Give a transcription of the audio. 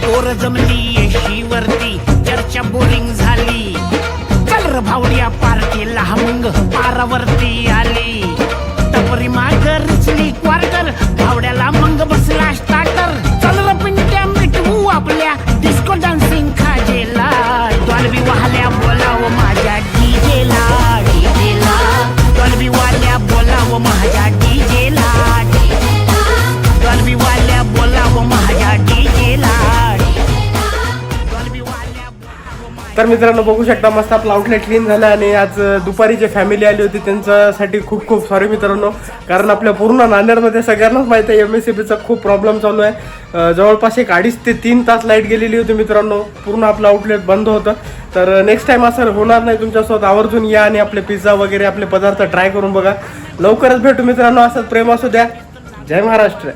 पोर जमली एशीवरती, चर्चा बोरिंग झाली. चल र भावड्या पार्टीला मग पारावरती आली. टपरी माग रिचली क्वार्टर, भावड्याला मग बसला स्टार्टर. चल र पिंट्या मिटवू आपल्या डिस्को डान्सिंग खाजेला. डॉल्बी वाल्या बोलाव माझ्या डीजेला, डीजेला. डॉल्बी वाल्या बोलाव माझ्या डीजेला, डॉल्बी वाल्या बोलाव माझ्या डीजेला. तर मित्रांनो बघू शकता मस्त आपला आउटलेट क्लीन झाला. आणि आज दुपारी जे फॅमिली आली होती त्यांच्यासाठी खूप खूप सॉरी मित्रांनो, कारण आपल्या पूर्ण नांदेडमध्ये सगळ्यांनाच माहिती आहे MSCBचा खूप प्रॉब्लेम चालू आहे. जवळपास 2.5 ते 3 तास लाईट गेलेली होती मित्रांनो, पूर्ण आपलं आउटलेट बंद होतं. तर नेक्स्ट टाइम असं होणार नाही, तुमच्यासोबत आवर्जून या आणि आपले पिझ्झा वगैरे आपले पदार्थ ट्राय करून बघा. लवकरच भेटू मित्रांनो, असंच प्रेम असू द्या. जय महाराष्ट्र.